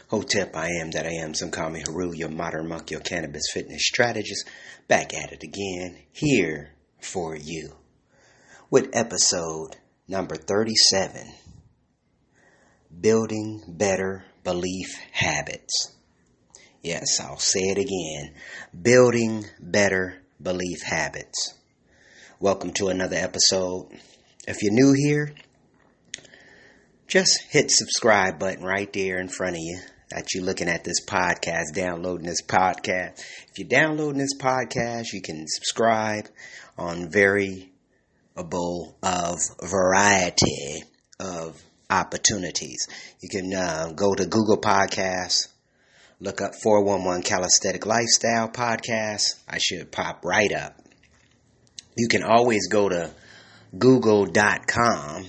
Hotep, I am that I am. Some call me Heru, your modern monk, your cannabis fitness strategist. Back at it again, here for you. With episode number 37, Building Better Belief Habits. Yes, I'll say it again. Building Better Belief Habits. Welcome to another episode. If you're new here, just hit subscribe button right there in front of you that you're looking at this podcast, downloading this podcast. If you're downloading this podcast, you can subscribe on variety of opportunities. You can go to Google Podcasts, look up 411 Calisthenic Lifestyle Podcast. I should pop right up. You can always go to google.com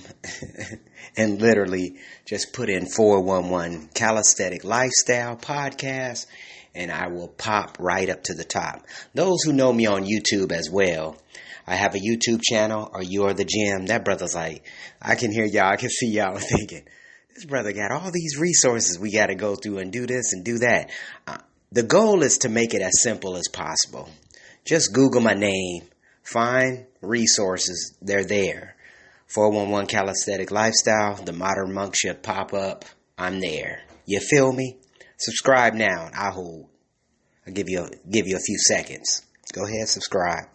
and literally just put in 411 Calisthenic Lifestyle Podcast, and I will pop right up to the top. Those who know me on YouTube as well, I have a YouTube channel, or You Are the Gym. That brother's like, I can hear y'all, I can see y'all thinking, this brother got all these resources we got to go through and do this and do that. The goal is to make it as simple as possible. Just Google my name, find resources, they're there. 411 Calisthenic Lifestyle, the Modern Monk should pop up. I'm there. You feel me? Subscribe now. I'll give you a few seconds. Go ahead, subscribe.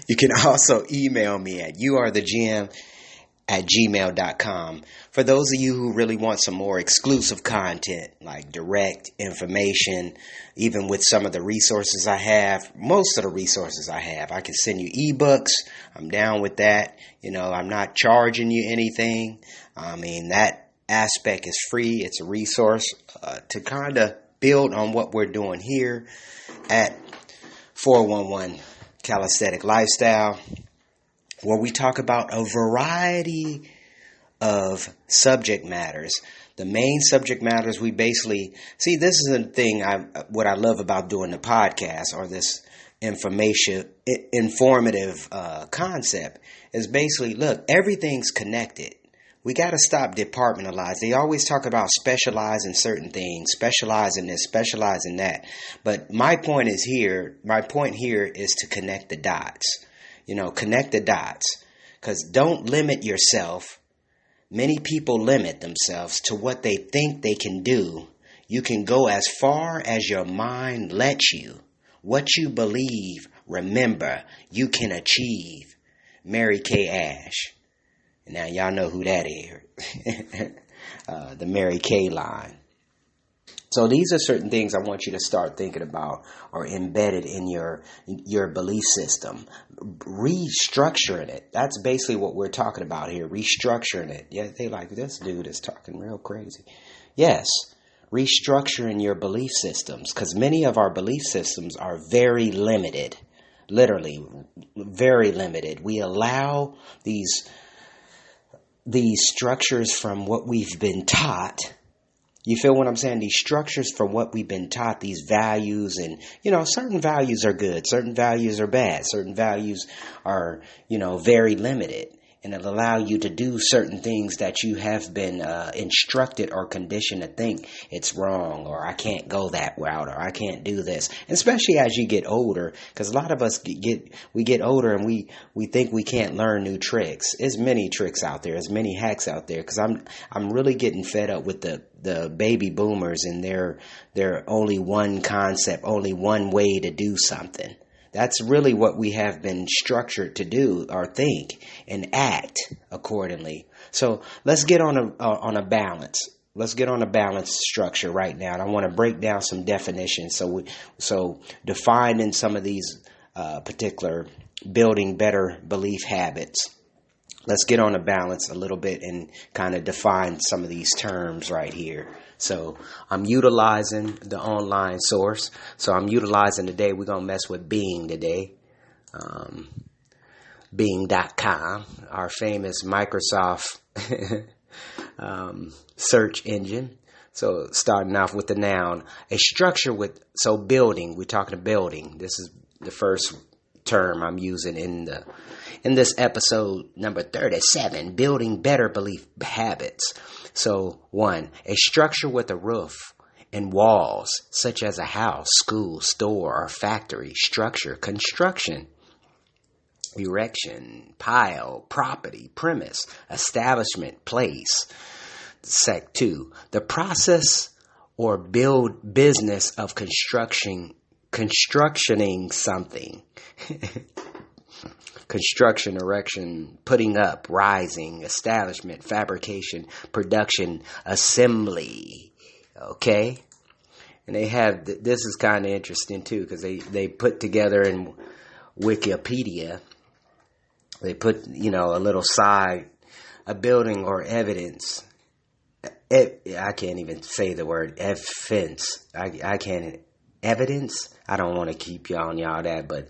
You can also email me at youarethegym@gmail.com. For those of you who really want some more exclusive content, like direct information, even with some of the resources I have, most of the resources I have, I can send you ebooks. I'm down with that. I'm not charging you anything. I mean, that aspect is free. It's a resource to kind of build on what we're doing here at 411 Calisthenic Lifestyle, where we talk about a variety of subject matters. The main subject matters we basically see. This is the thing. What I love about doing the podcast, or this informative concept, is basically, look, everything's connected. We got to stop departmentalizing. They always talk about specialize in certain things, specialize in this, specialize in that. But my point here is to connect the dots. Connect the dots. Because don't limit yourself. Many people limit themselves to what they think they can do. You can go as far as your mind lets you. What you believe, remember, you can achieve. Mary Kay Ash. Now, y'all know who that is. The Mary Kay line. So these are certain things I want you to start thinking about, or embedded in your belief system. Restructuring it. That's basically what we're talking about here. Restructuring it. Yeah, they like, this dude is talking real crazy. Yes, restructuring your belief systems, because many of our belief systems are very limited. Literally, very limited. We allow these structures from what we've been taught. You feel what I'm saying? These structures from what we've been taught, these values, and, certain values are good, certain values are bad, certain values are, very limited. And it'll allow you to do certain things that you have been instructed or conditioned to think it's wrong, or I can't go that route, or I can't do this. And especially as you get older, because a lot of us get older and we think we can't learn new tricks. There's many tricks out there. There's many hacks out there. Because I'm really getting fed up with the baby boomers and their only one concept, only one way to do something. That's really what we have been structured to do, or think and act accordingly. So let's get on a balance. Let's get on a balanced structure right now. And I want to break down some definitions. So defining some of these particular building better belief habits. Let's get on a balance a little bit and kind of define some of these terms right here. So I'm utilizing the online source. So I'm utilizing today, we're going to mess with Bing today. Bing.com, our famous Microsoft search engine. So starting off with the noun, a structure building, we're talking building. This is the first term I'm using in in this episode number 37, building better belief habits. So 1, a structure with a roof and walls, such as a house, school, store, or factory. Structure, construction, erection, pile, property, premise, establishment, place. Sec 2, the process or business of constructioning something. Construction, erection, putting up, rising, establishment, fabrication, production, assembly. Okay? And they have, this is kind of interesting too, because they put together in Wikipedia, they put, a little side, a building or evidence. I can't even say the word evidence. I can't. Evidence? I don't want to keep y'all that, but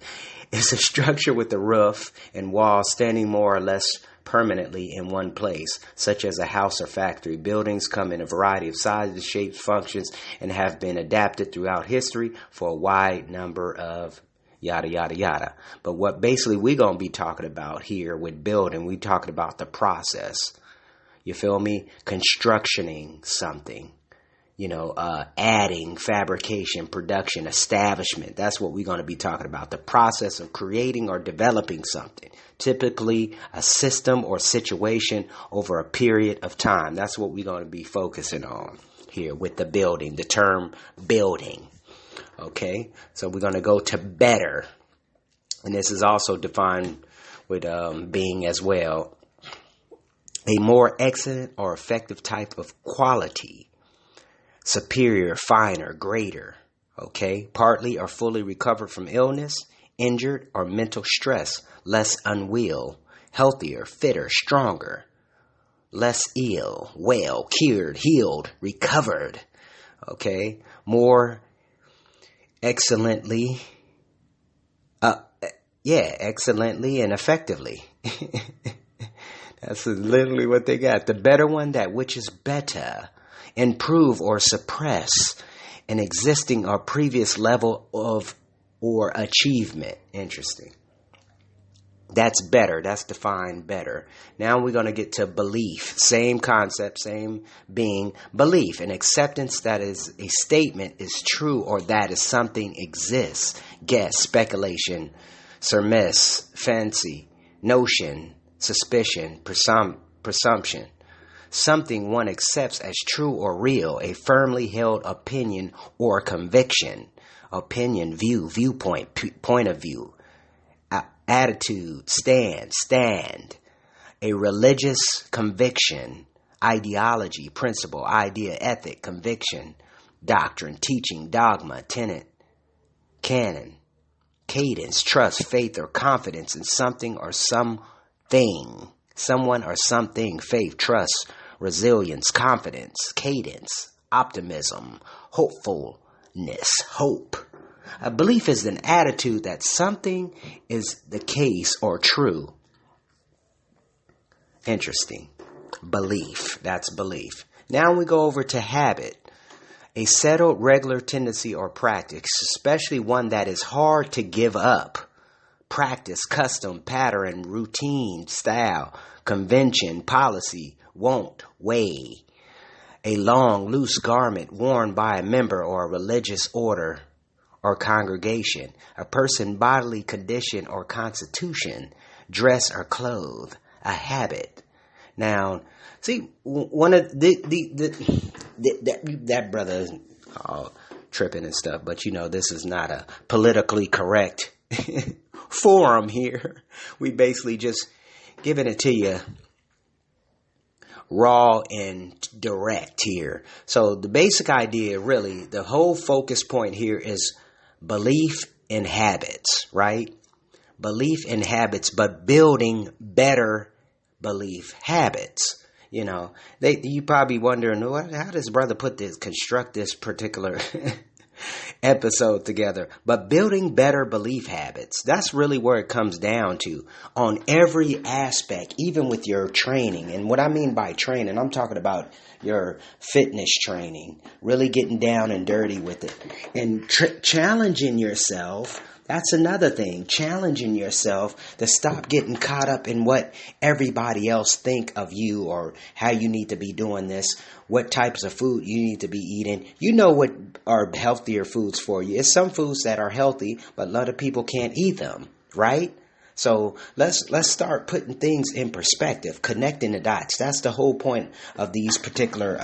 it's a structure with a roof and walls standing more or less permanently in one place, such as a house or factory. Buildings come in a variety of sizes, shapes, functions, and have been adapted throughout history for a wide number of yada, yada, yada. But what basically we're going to be talking about here with building, we're talking about the process. You feel me? Constructioning something. Adding, fabrication, production, establishment. That's what we're going to be talking about. The process of creating or developing something. Typically a system or situation over a period of time. That's what we're going to be focusing on here with the building, the term building. Okay, so we're going to go to better. And this is also defined with being as well. A more excellent or effective type of quality. Superior, finer, greater, okay? Partly or fully recovered from illness, injured, or mental stress, less unwell, healthier, fitter, stronger, less ill, well, cured, healed, recovered, okay? More excellently, excellently and effectively. That's literally what they got. The better one, that which is better. Improve or suppress an existing or previous level of or achievement. Interesting. That's better. That's defined better. Now we're going to get to belief. Same concept, same being. Belief, an acceptance that is a statement is true or that is something exists. Guess, speculation, surmise, fancy, notion, suspicion, presumption. Something one accepts as true or real, a firmly held opinion or conviction. Opinion, view, viewpoint, point of view. Attitude, stand. A religious conviction, ideology, principle, idea, ethic, conviction, doctrine, teaching, dogma, tenet, canon, cadence, trust, faith, or confidence in something or something. Someone or something, faith, trust, resilience, confidence, cadence, optimism, hopefulness, hope. A belief is an attitude that something is the case or true. Interesting. Belief. That's belief. Now we go over to habit. A settled, regular tendency or practice, especially one that is hard to give up. Practice, custom, pattern, routine, style, convention, policy, wont, way. A long, loose garment worn by a member or a religious order or congregation. A person, bodily condition or constitution, dress or clothe. A habit. Now, see, one of that brother is tripping and stuff, but this is not a politically correct forum here. We basically just giving it to you raw and direct here. So the basic idea, really, the whole focus point here is belief in habits, right? Belief in habits, but building better belief habits. You probably wondering, how does brother construct this particular episode together? But building better belief habits, that's really where it comes down to on every aspect, even with your training. And what I mean by training, I'm talking about your fitness training, really getting down and dirty with it and challenging yourself That's another thing. Challenging yourself to stop getting caught up in what everybody else think of you or how you need to be doing this, what types of food you need to be eating. You know what are healthier foods for you. It's some foods that are healthy, but a lot of people can't eat them, right? So let's start putting things in perspective, connecting the dots. That's the whole point of these particular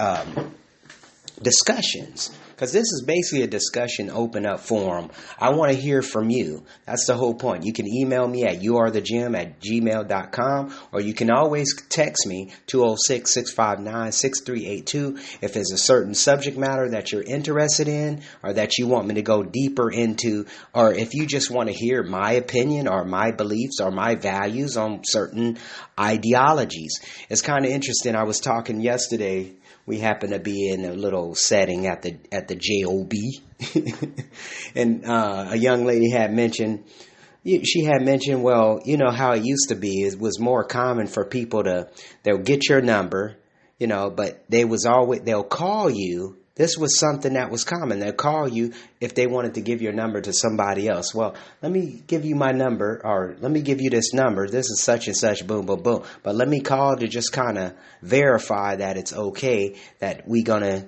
discussions, because this is basically a discussion open up forum. I want to hear from you. That's the whole point. You can email me at youarethe@gmail.com, or you can always text me 206-659-6382 if there's a certain subject matter that you're interested in or that you want me to go deeper into, or if you just want to hear my opinion or my beliefs or my values on certain ideologies. It's kind of interesting. I was talking yesterday. We happen to be in a little setting at the JOB, and a young lady had mentioned. She had mentioned, well, you know how it used to be. It was more common for people they'll get your number, but they'll call you. This was something that was common. They'll call you if they wanted to give your number to somebody else. Well, let me give you my number, or let me give you this number. This is such and such, boom, boom, boom. But let me call to just kind of verify that it's okay, that we going to,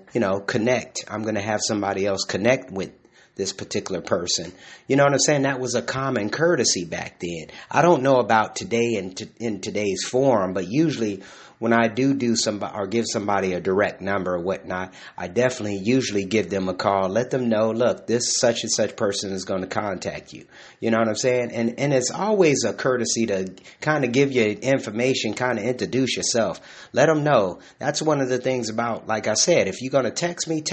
connect. I'm going to have somebody else connect with this particular person. You know what I'm saying? That was a common courtesy back then. I don't know about today in today's forum, but usually when I do somebody or give somebody a direct number or whatnot, I definitely usually give them a call, let them know, look, this such and such person is going to contact you. You know what I'm saying? And it's always a courtesy to kind of give you information, kind of introduce yourself. Let them know. That's one of the things about, like I said, if you're going to text me.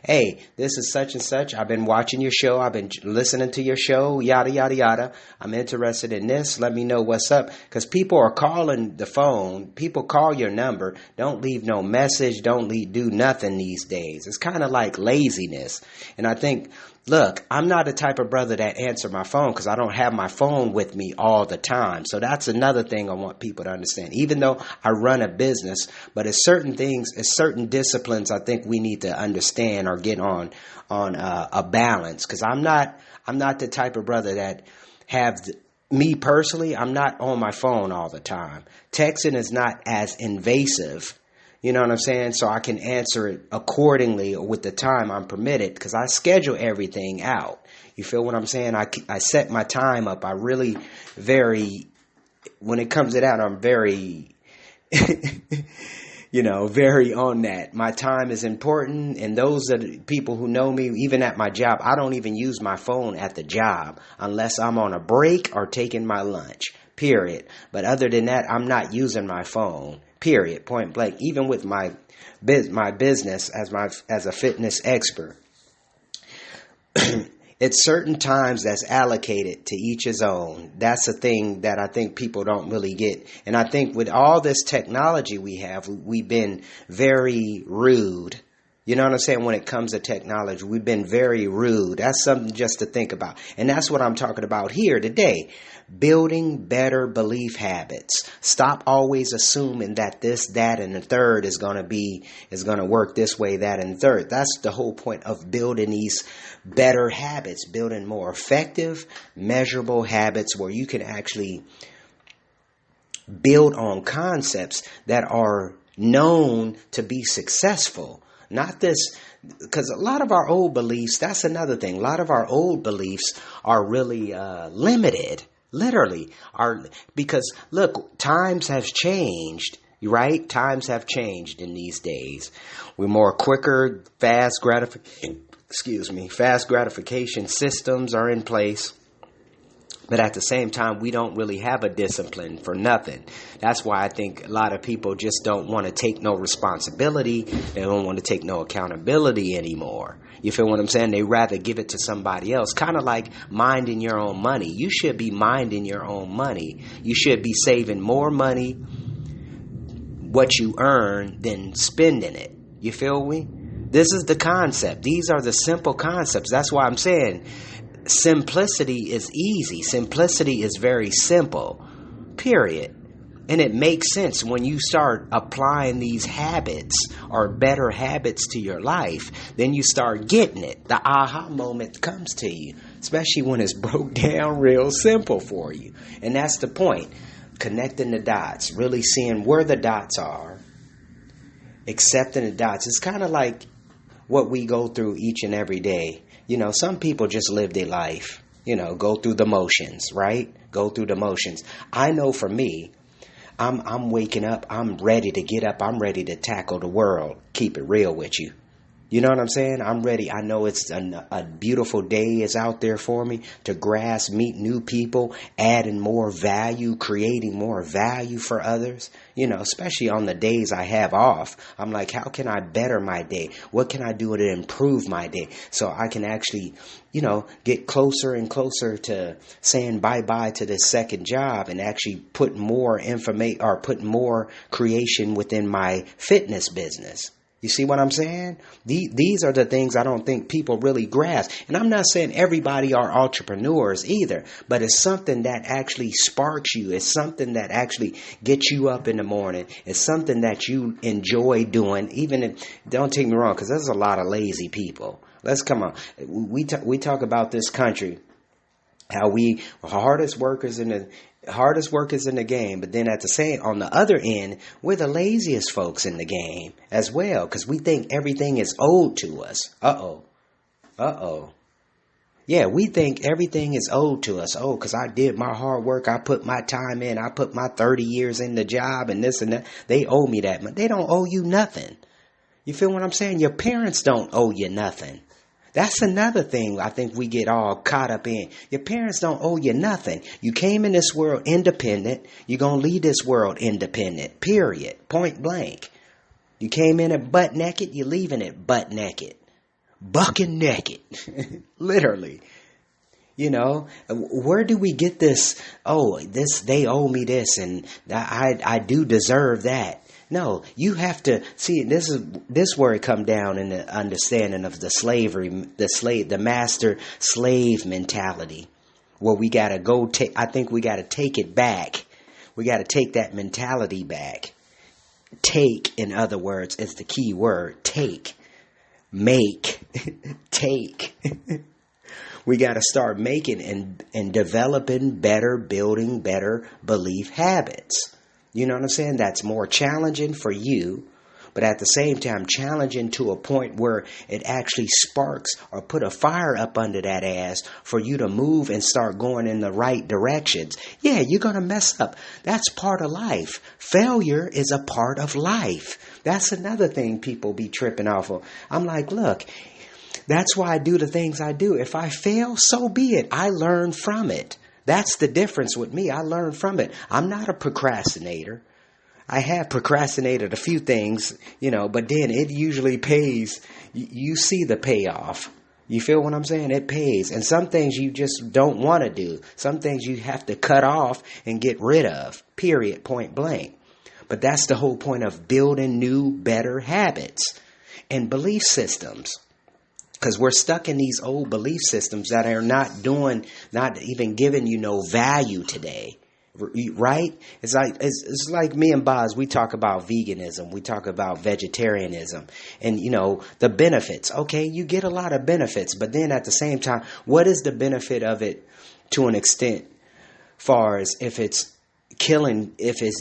Hey, this is such and such. I've been watching your show. I've been listening to your show, yada, yada, yada. I'm interested in this. Let me know what's up. Because people are calling the phone. People call your number. Don't leave no message. Don't do nothing these days. It's kind of like laziness. And I think, look, I'm not the type of brother that answer my phone because I don't have my phone with me all the time. So that's another thing I want people to understand. Even though I run a business, but it's certain things, it's certain disciplines I think we need to understand or get on a balance. Because I'm not the type of brother that me personally, I'm not on my phone all the time. Texting is not as invasive. You know what I'm saying? So I can answer it accordingly or with the time I'm permitted, because I schedule everything out. You feel what I'm saying? I set my time up. I really when it comes to that, I'm very, very on that. My time is important. And those are the people who know me, even at my job, I don't even use my phone at the job unless I'm on a break or taking my lunch, period. But other than that, I'm not using my phone. Period, point blank. Even with my business as a fitness expert, it's certain times that's allocated to each his own. That's a thing that I think people don't really get. And I think with all this technology we have, we've been very rude. You know what I'm saying? When it comes to technology, we've been very rude. That's something just to think about. And that's what I'm talking about here today. Building better belief habits. Stop always assuming that this, that, and the third is going to work this way, that, and the third. That's the whole point of building these better habits, building more effective, measurable habits where you can actually build on concepts that are known to be successful. Not this, because a lot of our old beliefs, that's another thing. A lot of our old beliefs are really limited, literally. Because, look, times have changed, right? Times have changed in these days. We're more quicker, fast gratification systems are in place. But at the same time, we don't really have a discipline for nothing. That's why I think a lot of people just don't want to take no responsibility. They don't want to take no accountability anymore. You feel what I'm saying? They rather give it to somebody else. Kind of like minding your own money. You should be minding your own money. You should be saving more money, what you earn, than spending it. You feel me? This is the concept. These are the simple concepts. That's why I'm saying simplicity is easy. Simplicity is very simple, period. And it makes sense when you start applying these habits or better habits to your life. Then you start getting it. The aha moment comes to you. especially when it's broke down real simple for you. And that's the point. Connecting the dots, really seeing where the dots are, accepting the dots. It's kind of like what we go through each and every day. Some people just live their life, go through the motions, right? Go through the motions. I know for me, I'm waking up, I'm ready to get up, I'm ready to tackle the world. Keep it real with you. You know what I'm saying? I'm ready. I know it's a beautiful day is out there for me to grasp, meet new people, adding more value, creating more value for others. Especially on the days I have off. I'm like, how can I better my day? What can I do to improve my day so I can actually, get closer and closer to saying bye-bye to this second job and actually put more information or put more creation within my fitness business. You see what I'm saying? These are the things I don't think people really grasp. And I'm not saying everybody are entrepreneurs either, but it's something that actually sparks you. It's something that actually gets you up in the morning. It's something that you enjoy doing, even if, don't take me wrong, because there's a lot of lazy people. Let's come on. We talk about this country, how we are hardest workers in the game, but then on the other end, we're the laziest folks in the game as well, because we think everything is owed to us. Yeah, we think everything is owed to us. Oh, because I did my hard work, I put my time in, I put my 30 years in the job and this and that. They owe me that, but they don't owe you nothing. You feel what I'm saying? Your parents don't owe you nothing. That's another thing I think we get all caught up in. Your parents don't owe you nothing. You came in this world independent. You're going to leave this world independent, period, point blank. You came in it butt naked. You're leaving it butt naked, bucking naked, literally. Where do we get this? Oh, they owe me this and I do deserve that. No, you have to see. This where it come down in the understanding of the slavery, the master slave mentality, where we gotta go. I think we gotta take it back. We gotta take that mentality back. Take, in other words, is the key word. Take, make, take. We gotta start making and developing building better belief habits. You know what I'm saying? That's more challenging for you, but at the same time challenging to a point where it actually sparks or put a fire up under that ass for you to move and start going in the right directions. Yeah, you're going to mess up. That's part of life. Failure is a part of life. That's another thing people be tripping off of. I'm like, look, that's why I do the things I do. If I fail, so be it. I learn from it. That's the difference with me. I learned from it. I'm not a procrastinator. I have procrastinated a few things, but then it usually pays. You see the payoff. You feel what I'm saying? It pays. And some things you just don't want to do. Some things you have to cut off and get rid of, period, point blank. But that's the whole point of building new, better habits and belief systems. Because we're stuck in these old belief systems that are not even giving you no value today. Right? It's like me and Boz, we talk about veganism. We talk about vegetarianism and, the benefits. Okay, you get a lot of benefits. But then at the same time, what is the benefit of it to an extent far as if it's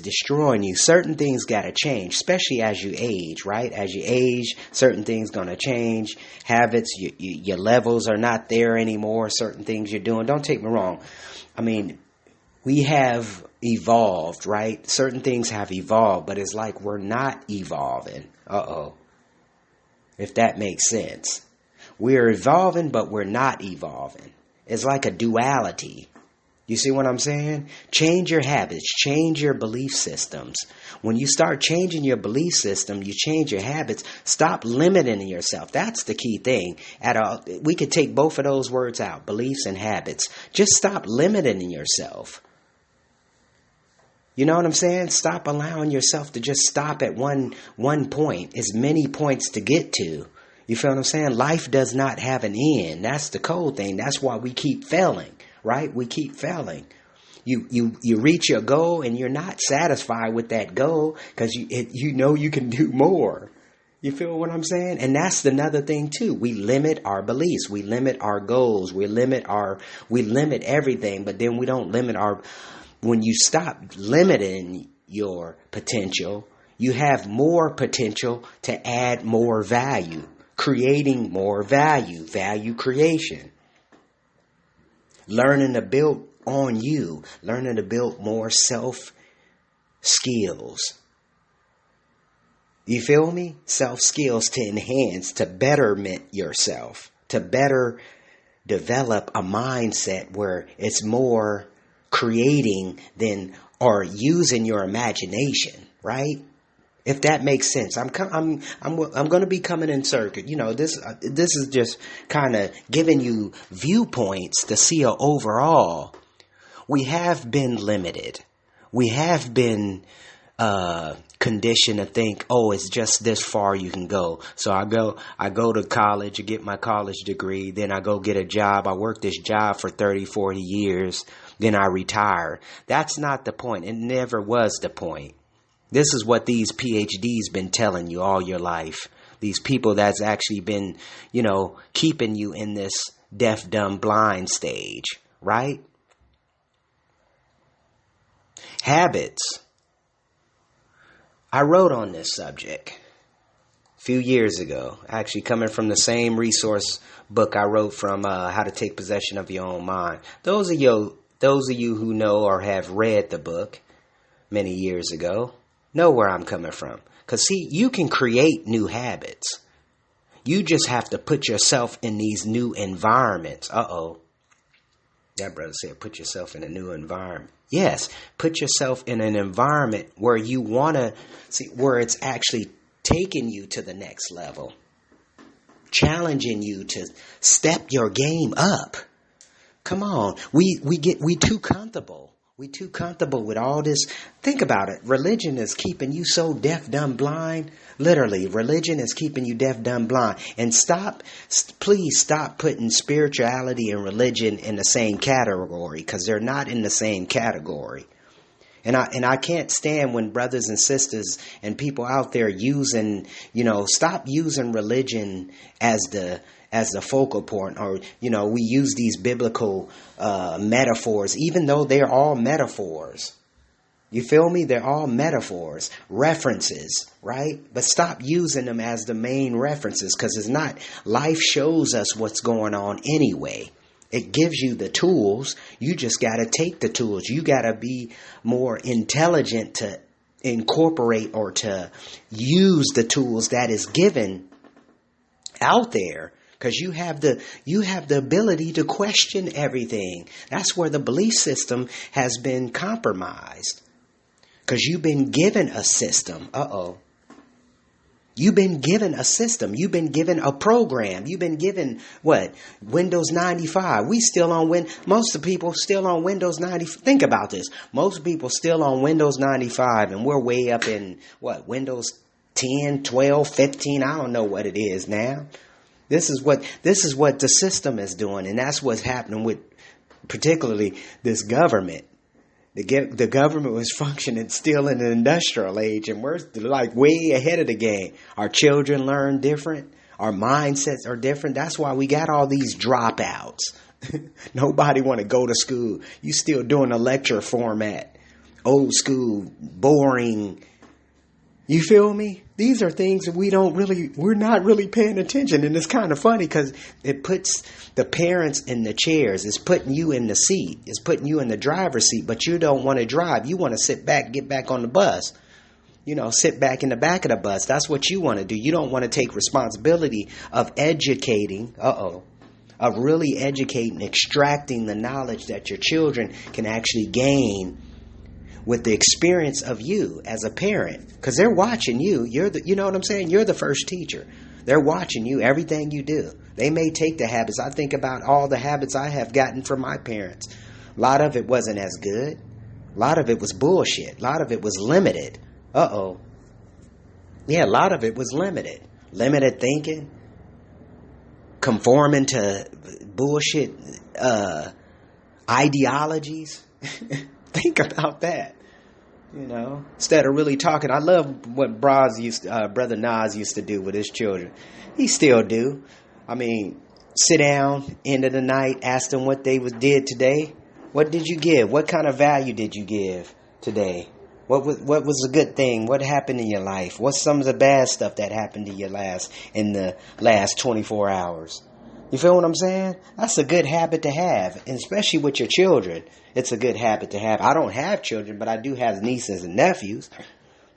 destroying you? Certain things got to change, especially as you age, right? As you age, certain things going to change. Habits, your levels are not there anymore. Certain things you're doing. Don't take me wrong. I mean, we have evolved, right? Certain things have evolved, but it's like we're not evolving. If that makes sense. We're evolving, but we're not evolving. It's like a duality. You see what I'm saying? Change your habits. Change your belief systems. When you start changing your belief system, you change your habits. Stop limiting yourself. That's the key thing. We could take both of those words out, beliefs and habits. Just stop limiting yourself. You know what I'm saying? Stop allowing yourself to just stop at one point. As many points to get to. You feel what I'm saying? Life does not have an end. That's the cold thing. That's why we keep failing. Right? We keep failing. You reach your goal and you're not satisfied with that goal because you know you can do more. You feel what I'm saying? And that's another thing too. We limit our beliefs. We limit our goals. We limit everything, but then we don't limit when you stop limiting your potential, you have more potential to add more value, creating more value creation. Learning to build on you, learning to build more self skills. You feel me? Self skills to enhance, to betterment yourself, to better develop a mindset where it's more creating than or using your imagination, right? If that makes sense. I'm going to be coming in circuit. This is just kind of giving you viewpoints to see a overall. We have been limited. We have been conditioned to think, oh, it's just this far you can go. So I go to college, I get my college degree, then I go get a job. I work this job for 30, 40 years, then I retire. That's not the point. It never was the point. This is what these PhDs been telling you all your life. These people that's actually been, keeping you in this deaf, dumb, blind stage, right? Habits. I wrote on this subject a few years ago, actually coming from the same resource book I wrote from How to Take Possession of Your Own Mind. Those of you who know or have read the book many years ago know where I'm coming from. Because see, you can create new habits. You just have to put yourself in these new environments. That brother said, put yourself in a new environment. Yes, put yourself in an environment where you want to see, where it's actually taking you to the next level, challenging you to step your game up. Come on, we too comfortable. We too comfortable with all this. Think about it. Religion is keeping you so deaf, dumb, blind. Literally, religion is keeping you deaf, dumb, blind. And please stop putting spirituality and religion in the same category, because they're not in the same category. And I can't stand when brothers and sisters and people out there stop using religion as the focal point, or we use these biblical metaphors, even though they're all metaphors. You feel me? They're all metaphors, references, right? But stop using them as the main references, because it's not. Life shows us what's going on anyway. It gives you the tools. You just got to take the tools. You got to be more intelligent to incorporate or to use the tools that is given out there. Because you have the ability to question everything. That's where the belief system has been compromised. Because you've been given a system. You've been given a system. You've been given a program. You've been given what? Windows 95. Most of the people still on Windows 90. Think about this. Most people still on Windows 95, and we're way up in what? Windows 10, 12, 15. I don't know what it is now. This is what the system is doing, and that's what's happening with particularly this government. The government was functioning still in the industrial age, and we're like way ahead of the game. Our children learn different. Our mindsets are different. That's why we got all these dropouts. Nobody want to go to school. You still doing a lecture format. Old school, boring. You feel me? These are things that we're not really paying attention. And it's kind of funny because it puts the parents in the chairs. It's putting you in the seat. It's putting you in the driver's seat, but you don't want to drive. You want to sit back, get back on the bus. Sit back in the back of the bus. That's what you want to do. You don't want to take responsibility of educating, of really educating, extracting the knowledge that your children can actually gain with the experience of you as a parent, because they're watching you. You know what I'm saying? You're the first teacher. They're watching you, everything you do. They may take the habits. I think about all the habits I have gotten from my parents. A lot of it wasn't as good. A lot of it was bullshit. A lot of it was limited. Yeah, a lot of it was limited. Limited thinking. Conforming to bullshit ideologies. Think about that. Instead of really talking. I love what Brother Nas used to do with his children. He still do. I mean, sit down, end of the night, ask them what they did today. What did you give? What kind of value did you give today? What was a good thing? What happened in your life? What's some of the bad stuff that happened in the last 24 hours? You feel what I'm saying? That's a good habit to have, and especially with your children. It's a good habit to have. I don't have children, but I do have nieces and nephews.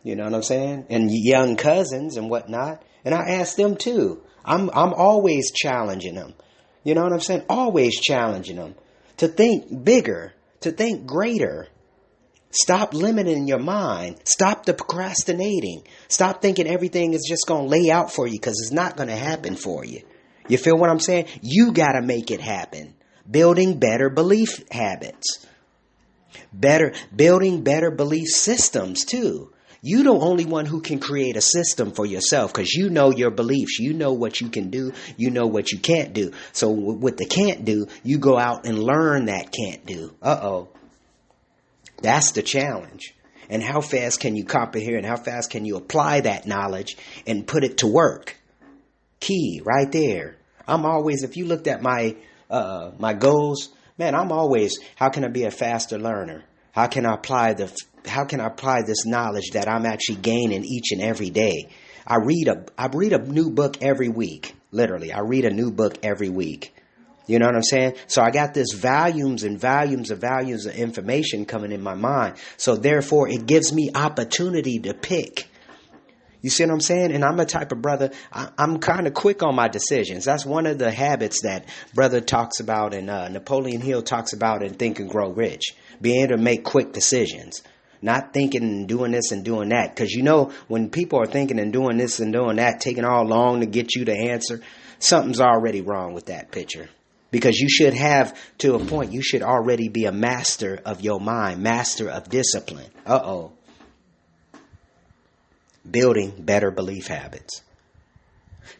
You know what I'm saying? And young cousins and whatnot. And I ask them too. I'm always challenging them. You know what I'm saying? Always challenging them to think bigger, to think greater. Stop limiting your mind. Stop the procrastinating. Stop thinking everything is just going to lay out for you, because it's not going to happen for you. You feel what I'm saying? You got to make it happen. Building better belief habits. Building better belief systems too. You the only one who can create a system for yourself, because you know your beliefs. You know what you can do. You know what you can't do. So with the can't do, you go out and learn that can't do. That's the challenge. And how fast can you comprehend? How fast can you apply that knowledge and put it to work? Key right there. I'm always, if you looked at my goals, man, I'm always, how can I be a faster learner? How can I apply this knowledge that I'm actually gaining each and every day? I read a new book every week. Literally, I read a new book every week. You know what I'm saying? So I got this volumes of information coming in my mind. So therefore, it gives me opportunity to pick. You see what I'm saying? And I'm a type of brother, I'm kind of quick on my decisions. That's one of the habits that brother talks about, and Napoleon Hill talks about in Think and Grow Rich. Being able to make quick decisions. Not thinking and doing this and doing that. Because when people are thinking and doing this and doing that, taking all long to get you to answer, something's already wrong with that picture. Because you should have, to a point, you should already be a master of your mind, master of discipline. Building better belief habits.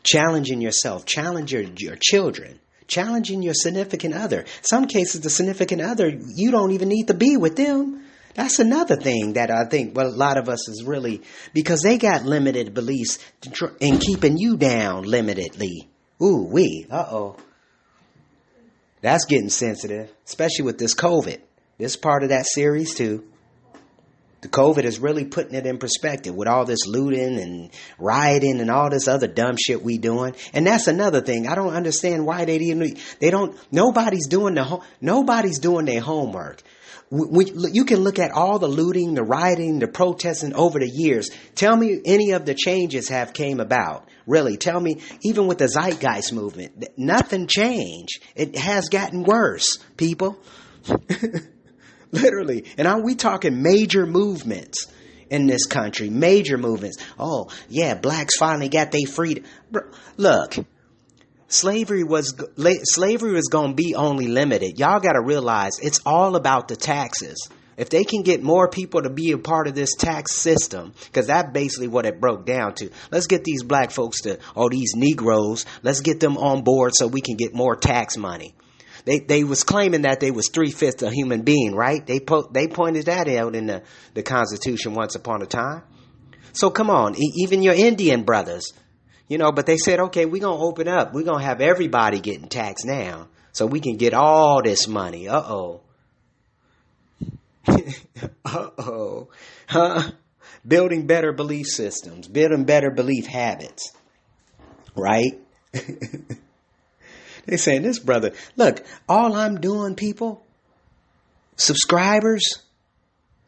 Challenging yourself. Challenge your children. Challenging your significant other. Some cases, the significant other, you don't even need to be with them. That's another thing that I think a lot of us is really, because they got limited beliefs in keeping you down limitedly. That's getting sensitive, especially with this COVID. This part of that series too. The COVID is really putting it in perspective with all this looting and rioting and all this other dumb shit we doing. And that's another thing. I don't understand why nobody's doing their homework. You can look at all the looting, the rioting, the protesting over the years. Tell me any of the changes have came about. Really, tell me, even with the Zeitgeist movement, nothing changed. It has gotten worse, people. Literally. And we talking major movements in this country. Major movements. Oh, yeah, blacks finally got their freedom. Look, slavery was going to be only limited. Y'all got to realize it's all about the taxes. If they can get more people to be a part of this tax system, because that's basically what it broke down to. Let's get these black folks these Negroes, let's get them on board so we can get more tax money. They was claiming that they was 3/5 a human being, right? They pointed that out in the Constitution once upon a time. So come on, even your Indian brothers, but they said, okay, we're going to open up. We're going to have everybody getting taxed now so we can get all this money. Building better belief systems, building better belief habits, right? They saying, this brother, look, all I'm doing, people, subscribers,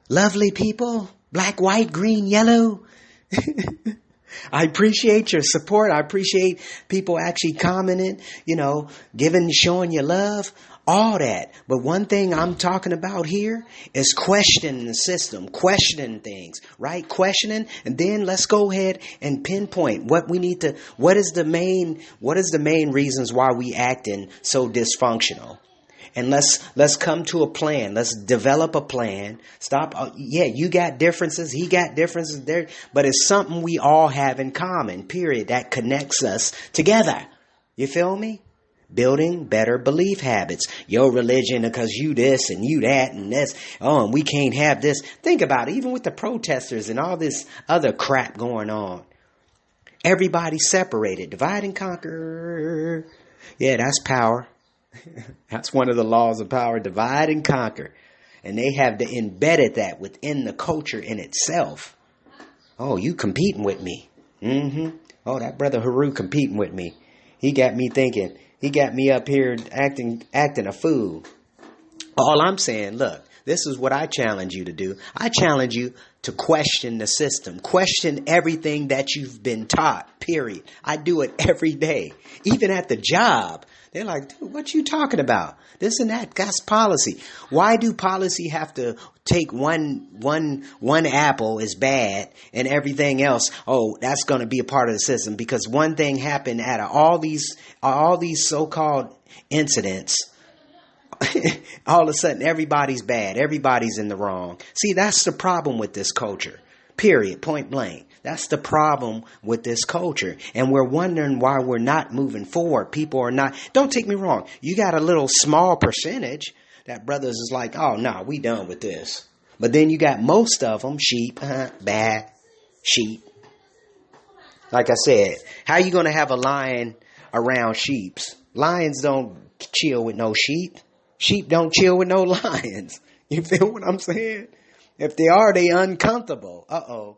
lovely people, black, white, green, yellow. I appreciate your support. I appreciate people actually commenting, showing you love, all that. But one thing I'm talking about here is questioning the system, questioning things, right? Questioning. And then let's go ahead and pinpoint what is the main reasons why we acting so dysfunctional. And let's come to a plan. Let's develop a plan. Stop. You got differences. He got differences there. But it's something we all have in common, period, that connects us together. You feel me? Building better belief habits. Your religion because you this and you that and this. Oh, and we can't have this. Think about it. Even with the protesters and all this other crap going on. Everybody's separated. Divide and conquer. Yeah, that's power. That's one of the laws of power. Divide and conquer. And they have embedded that within the culture in itself. Oh, you competing with me. Oh, that brother Heru competing with me. He got me thinking. He got me up here acting a fool. All I'm saying, look, this is what I challenge you to do. I challenge you to question the system. Question everything that you've been taught, period. I do it every day. Even at the job. They're like, dude, what you talking about? This and that, that's policy. Why do policy have to take one apple is bad and everything else, oh, that's going to be a part of the system? Because one thing happened out of all these so-called incidents. All of a sudden, everybody's bad. Everybody's in the wrong. See, that's the problem with this culture. Period. Point blank. That's the problem with this culture. And we're wondering why we're not moving forward. People are not. Don't take me wrong. You got a little small percentage that brothers is like, oh, no, we done with this. But then you got most of them, sheep, bad sheep. Like I said, how you going to have a lion around sheeps? Lions don't chill with no sheep. Sheep don't chill with no lions. You feel what I'm saying? If they are, they uncomfortable. Uh-oh.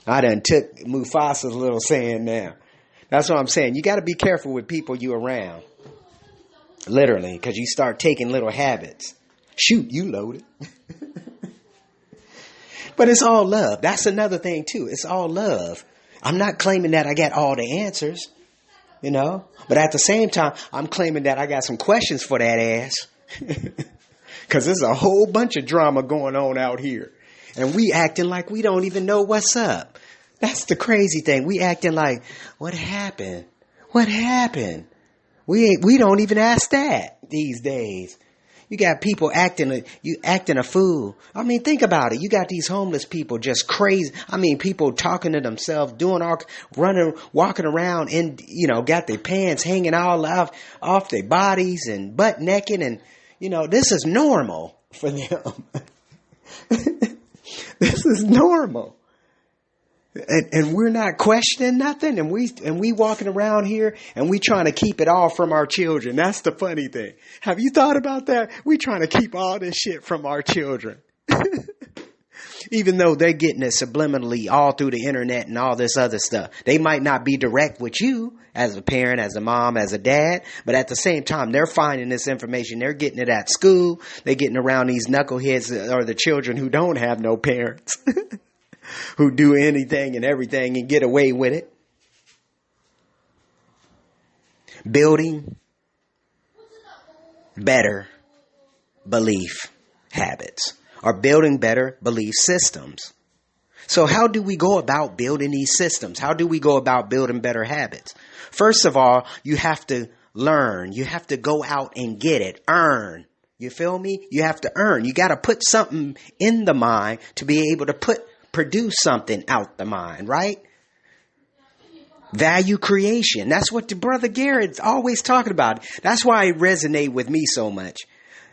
I done took Mufasa's little saying now. That's what I'm saying. You got to be careful with people you around. Literally, because you start taking little habits. Shoot, you loaded. But it's all love. That's another thing, too. It's all love. I'm not claiming that I got all the answers, you know. But at the same time, I'm claiming that I got some questions for that ass. Because there's a whole bunch of drama going on out here. And we acting like we don't even know what's up. That's the crazy thing. We acting like, what happened? What happened? We don't even ask that these days. You got people acting a fool. I mean, think about it. You got these homeless people just crazy. I mean, people talking to themselves, walking around and, you know, got their pants hanging all off their bodies and butt naked. And, you know, this is normal for them. This is normal. And we're not questioning nothing. And we walking around here and we trying to keep it all from our children. That's the funny thing. Have you thought about that? We trying to keep all this shit from our children. Even though they're getting it subliminally all through the internet and all this other stuff. They might not be direct with you as a parent, as a mom, as a dad. But at the same time, they're finding this information. They're getting it at school. They're getting around these knuckleheads or the children who don't have no parents. Who do anything and everything and get away with it. Building better belief habits or building better belief systems. So how do we go about building these systems? How do we go about building better habits? First of all, you have to learn. You have to go out and get it. Earn. You feel me? You have to earn. You got to put something in the mind to be able to produce something out the mind, right? Value creation. That's what the brother Garrett's always talking about. That's why it resonate with me so much.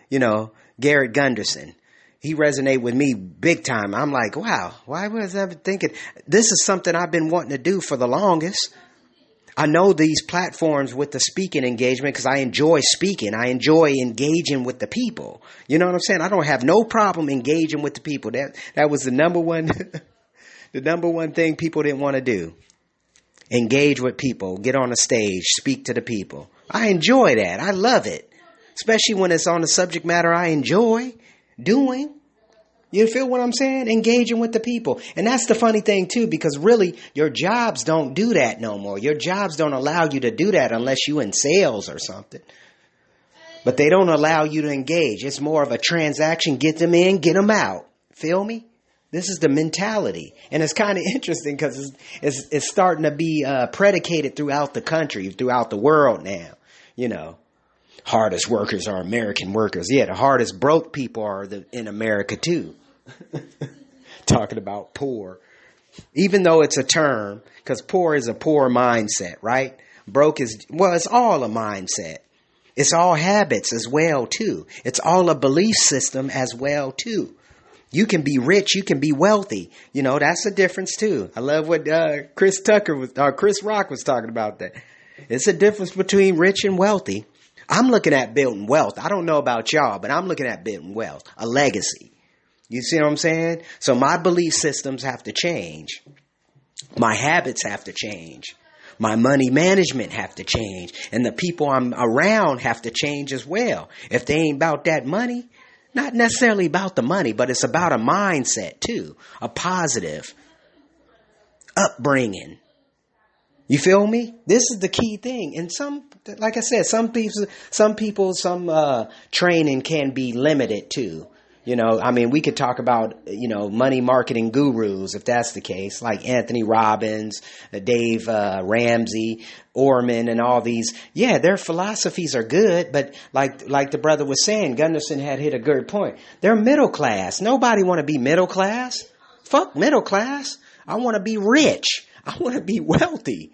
You know, Garrett Gunderson. He resonate with me big time. I'm like, wow, why was I ever thinking? This is something I've been wanting to do for the longest. I know these platforms with the speaking engagement because I enjoy speaking. I enjoy engaging with the people. You know what I'm saying? I don't have no problem engaging with the people. That was the number one, the number one thing people didn't want to do. Engage with people, get on a stage, speak to the people. I enjoy that. I love it. Especially when it's on the subject matter I enjoy doing. You feel what I'm saying? Engaging with the people. And that's the funny thing too, because really your jobs don't do that no more. Your jobs don't allow you to do that unless you in sales or something. But they don't allow you to engage. It's more of a transaction. Get them in, get them out. Feel me? This is the mentality. And it's kind of interesting because it's starting to be predicated throughout the country, throughout the world now. You know. Hardest workers are American workers. Yeah, the hardest broke people are in America too. Talking about poor. Even though it's a term, because poor is a poor mindset, right? Well, it's all a mindset. It's all habits as well, too. It's all a belief system as well, too. You can be rich. You can be wealthy. You know, that's the difference, too. I love what Chris Rock was talking about that. It's a difference between rich and wealthy. I'm looking at building wealth. I don't know about y'all, but I'm looking at building wealth, a legacy. You see what I'm saying? So my belief systems have to change. My habits have to change. My money management have to change. And the people I'm around have to change as well. If they ain't about that money, not necessarily about the money, but it's about a mindset too. A positive upbringing. You feel me? This is the key thing. And like I said, some training can be limited too. You know, I mean, we could talk about, money marketing gurus, if that's the case, like Anthony Robbins, Dave Ramsey, Orman, and all these. Yeah, their philosophies are good, but like the brother was saying, Gunderson had hit a good point. They're middle class. Nobody want to be middle class. Fuck middle class. I want to be rich. I want to be wealthy.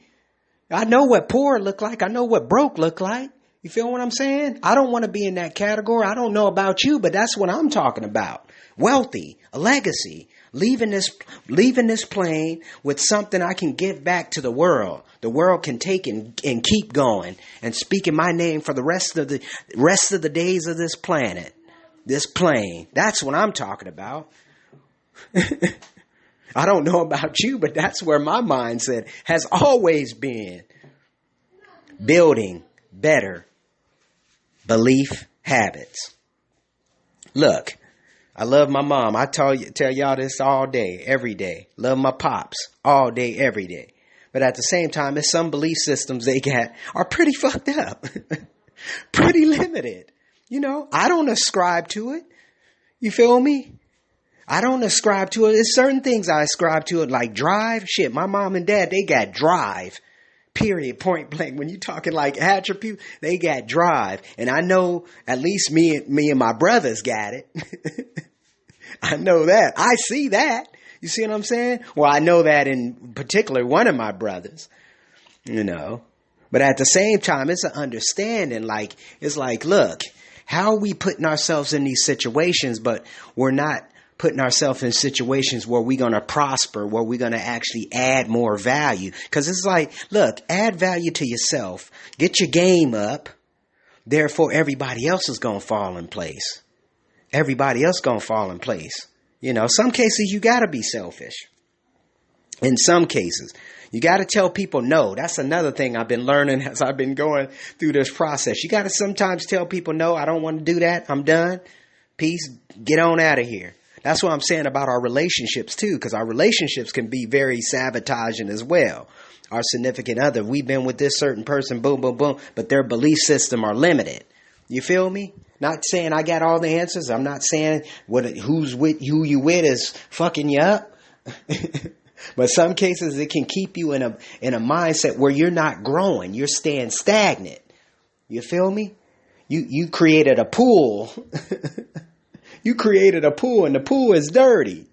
I know what poor look like. I know what broke look like. You feel what I'm saying? I don't want to be in that category. I don't know about you, but that's what I'm talking about. Wealthy, a legacy, leaving this plane with something I can give back to the world. The world can take and keep going and speaking my name for the rest of the days of this planet, this plane. That's what I'm talking about. I don't know about you, but that's where my mindset has always been. Building better belief habits. Look, I love my mom. I tell y'all this all day, every day. Love my pops all day, every day. But at the same time, there's some belief systems they got are pretty fucked up. Pretty limited. You know, I don't ascribe to it. You feel me? I don't ascribe to it. There's certain things I ascribe to it, like drive. Shit, my mom and dad, they got drive. Period, point blank. When you're talking like attribute, they got drive. And I know at least me and my brothers got it. I know that. I see that. You see what I'm saying? Well, I know that in particular one of my brothers, But at the same time, it's an understanding. It's like, look, how are we putting ourselves in these situations, but we're not putting ourselves in situations where we're going to prosper, where we're going to actually add more value. Because it's like, look, add value to yourself. Get your game up. Therefore, everybody else is going to fall in place. Everybody else going to fall in place. Some cases you got to be selfish. In some cases, you got to tell people no. That's another thing I've been learning as I've been going through this process. You got to sometimes tell people no, I don't want to do that. I'm done. Peace. Get on out of here. That's what I'm saying about our relationships too, because our relationships can be very sabotaging as well. Our significant other, we've been with this certain person, boom, boom, boom, but their belief system are limited. You feel me? Not saying I got all the answers. I'm not saying who you with is fucking you up. But some cases it can keep you in a mindset where you're not growing. You're staying stagnant. You feel me? You created a pool. You created a pool and the pool is dirty.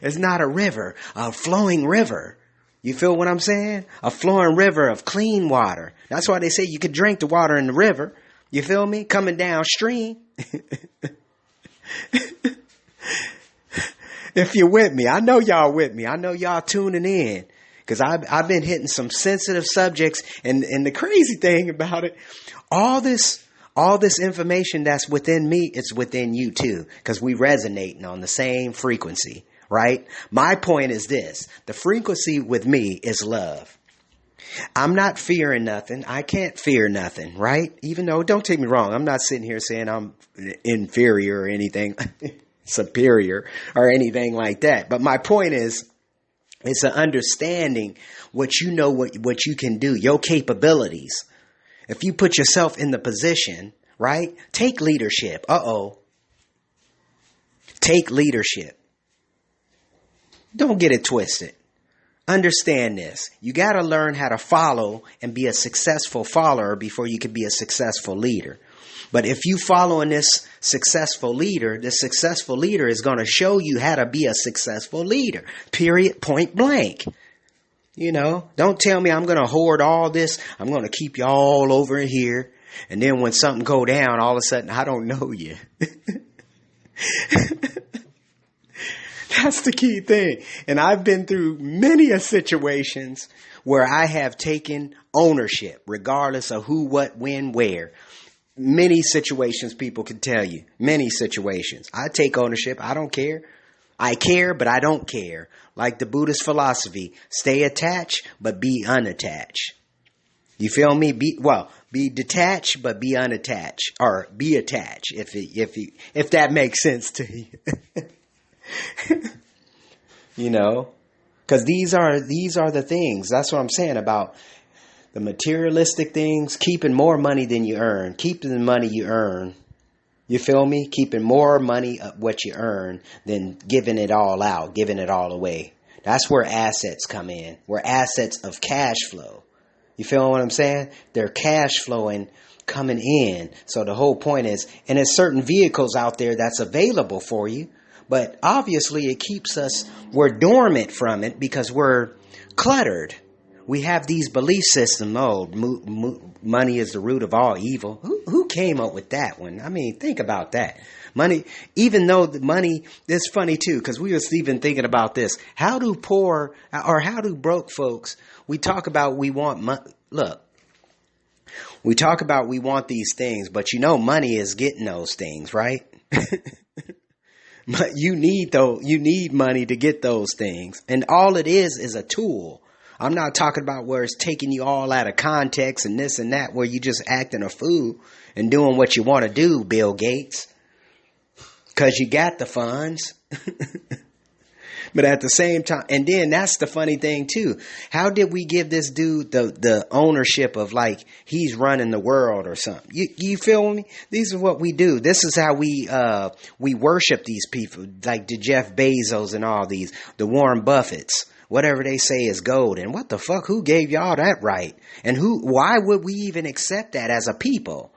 It's not a river, a flowing river. You feel what I'm saying? A flowing river of clean water. That's why they say you could drink the water in the river. You feel me? Coming downstream. If you're with me, I know y'all with me. I know y'all tuning in. Because I've been hitting some sensitive subjects. And the crazy thing about it, all this information that's within me, it's within you too. Because we resonating on the same frequency, right? My point is this. The frequency with me is love. I'm not fearing nothing. I can't fear nothing, right? Even though, don't take me wrong, I'm not sitting here saying I'm inferior or anything, superior or anything like that. But my point is, it's an understanding what you can do, your capabilities. If you put yourself in the position, right? Take leadership. Take leadership. Don't get it twisted. Understand this. You got to learn how to follow and be a successful follower before you can be a successful leader. But if you following this successful leader is going to show you how to be a successful leader. Period. Point blank. Don't tell me I'm going to hoard all this. I'm going to keep you all over here. And then when something go down, all of a sudden, I don't know you. That's the key thing. And I've been through many situations where I have taken ownership, regardless of who, what, when, where. Many situations people can tell you. Many situations. I take ownership. I don't care. I care, but I don't care. Like the Buddhist philosophy, stay attached, but be unattached. You feel me? Be detached, but be unattached, or be attached, if that makes sense to you. Because these are the things. That's what I'm saying about the materialistic things. Keeping more money than you earn, keeping the money you earn. You feel me? Keeping more money of what you earn than giving it all out, giving it all away. That's where assets come in. We're assets of cash flow. You feel what I'm saying? They're cash flowing, coming in. So the whole point is, and there's certain vehicles out there that's available for you, but obviously it keeps us, we're dormant from it because we're cluttered. We have these belief systems. Money is the root of all evil. Who came up with that one? I mean, think about that. Money, even though the money, it's funny too, because we was even thinking about this. How do broke folks, we talk about we want we talk about we want these things, but money is getting those things, right? But you need money to get those things. And all it is a tool. I'm not talking about where it's taking you all out of context and this and that, where you just acting a fool and doing what you want to do, Bill Gates, because you got the funds. But at the same time, and then that's the funny thing too. How did we give this dude the ownership of like he's running the world or something? You feel me? These are what we do. This is how we worship these people, like the Jeff Bezos and all these, the Warren Buffetts. Whatever they say is gold. And what the fuck? Who gave y'all that right? And why would we even accept that as a people?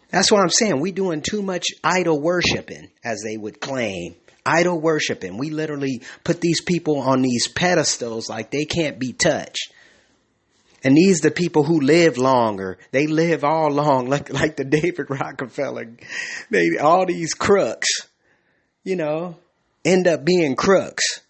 That's what I'm saying. We doing too much idol worshiping, as they would claim. Idol worshiping. We literally put these people on these pedestals like they can't be touched. And these the people who live longer. They live all long, like the David Rockefeller. All these crooks, end up being crooks.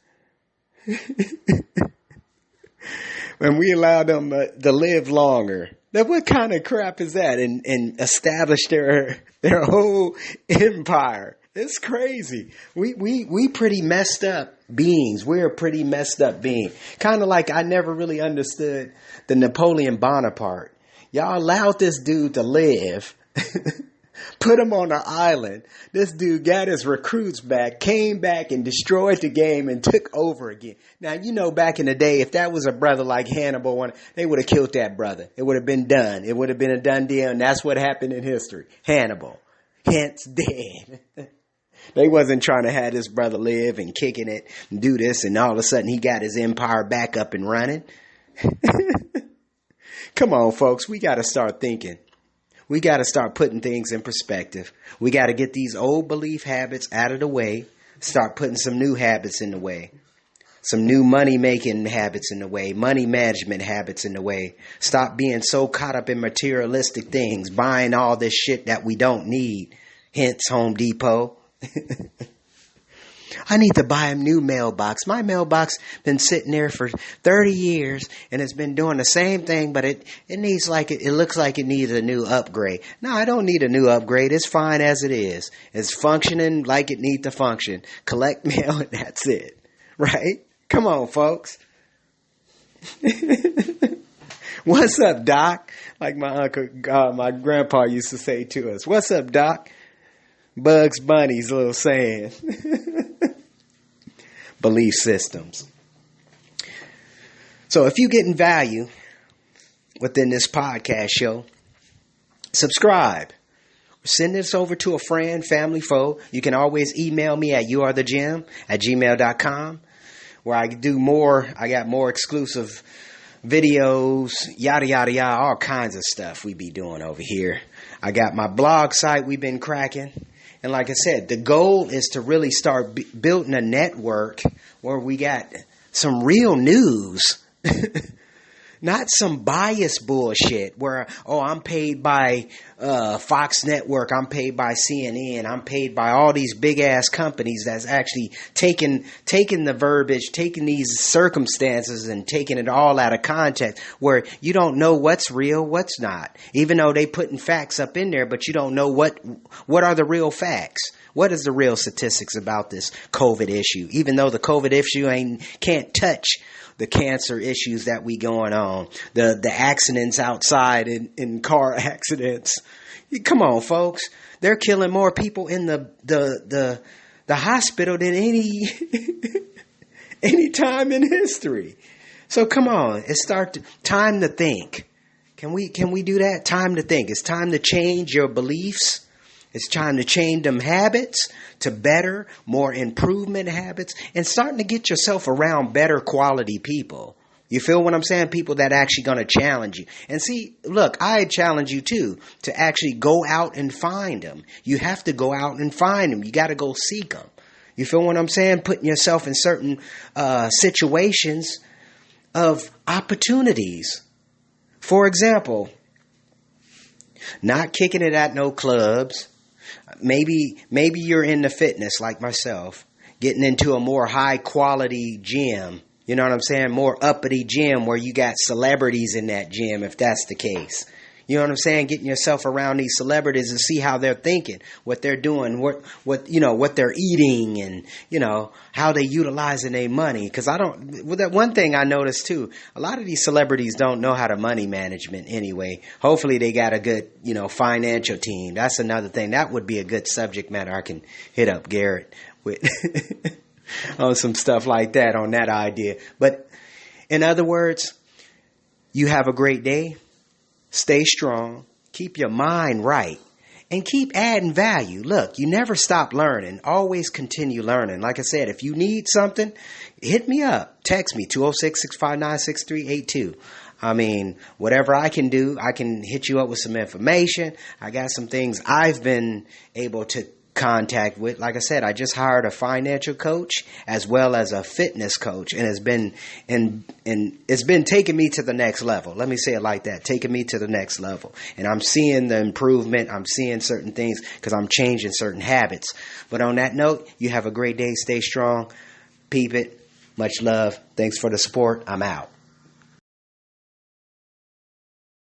When we allow them to live longer. Now, what kind of crap is that? And establish their whole empire. It's crazy. We pretty messed up beings. We're a pretty messed up being. Kind of like I never really understood the Napoleon Bonaparte. Y'all allowed this dude to live. Put him on an island. This dude got his recruits back, came back and destroyed the game and took over again. Now, back in the day, if that was a brother like Hannibal, they would have killed that brother. It would have been done. It would have been a done deal. And that's what happened in history. Hannibal. Hence dead. They wasn't trying to have this brother live and kicking it and do this. And all of a sudden he got his empire back up and running. Come on, folks. We got to start thinking. We got to start putting things in perspective. We got to get these old belief habits out of the way. Start putting some new habits in the way. Some new money-making habits in the way. Money management habits in the way. Stop being so caught up in materialistic things. Buying all this shit that we don't need. Hence Home Depot. I need to buy a new mailbox. My mailbox been sitting there for 30 years and it's been doing the same thing, but it needs it looks like it needs a new upgrade. No, I don't need a new upgrade. It's fine as it is. It's functioning like it needs to function. Collect mail and that's it. Right? Come on, folks. What's up, Doc? Like my grandpa used to say to us. What's up, Doc? Bugs Bunny's little saying. Belief systems. So if you're getting value within this podcast show, subscribe. Send this over to a friend, family, foe. You can always email me at youarethegym@gmail.com, where I do more. I got more exclusive videos, yada, yada, yada, all kinds of stuff we be doing over here. I got my blog site we've been cracking. And like I said, the goal is to really start building a network where we got some real news Not some bias bullshit where, oh, I'm paid by Fox Network, I'm paid by CNN, I'm paid by all these big ass companies that's actually taking the verbiage, taking these circumstances and taking it all out of context, where you don't know what's real, what's not. Even though they putting facts up in there, but you don't know what are the real facts. What is the real statistics about this COVID issue? Even though the COVID issue can't touch the cancer issues that we going on, the accidents outside in car accidents. Come on, folks. They're killing more people in the hospital than any time in history. So come on, time to think. Can we do that? Time to think. It's time to change your beliefs. It's time to change them habits to better, more improvement habits, and starting to get yourself around better quality people. You feel what I'm saying? People that actually going to challenge you. And see, look, I challenge you too to actually go out and find them. You have to go out and find them. You got to go seek them. You feel what I'm saying? Putting yourself in certain situations of opportunities. For example, not kicking it at no clubs. Maybe you're into fitness like myself, getting into a more high quality gym. You know what I'm saying? More uppity gym where you got celebrities in that gym, if that's the case. You know what I'm saying? Getting yourself around these celebrities and see how they're thinking, what they're doing, what they're eating, and how they utilizing their money. Because that one thing I noticed too, a lot of these celebrities don't know how to money management anyway. Hopefully they got a good financial team. That's another thing. That would be a good subject matter. I can hit up Garrett with on some stuff like that, on that idea. But in other words, you have a great day. Stay strong, keep your mind right, and keep adding value. Look, you never stop learning. Always continue learning. Like I said, if you need something, hit me up. Text me, 206-659-6382. I mean, whatever I can do, I can hit you up with some information. I got some things I've been able to contact with. Like I said, I just hired a financial coach as well as a fitness coach, and it's been taking me to the next level. Let me say it like that, taking me to the next level. And I'm seeing the improvement. I'm seeing certain things because I'm changing certain habits. But on that note, you have a great day. Stay strong. Peep it. Much love. Thanks for the support. I'm out.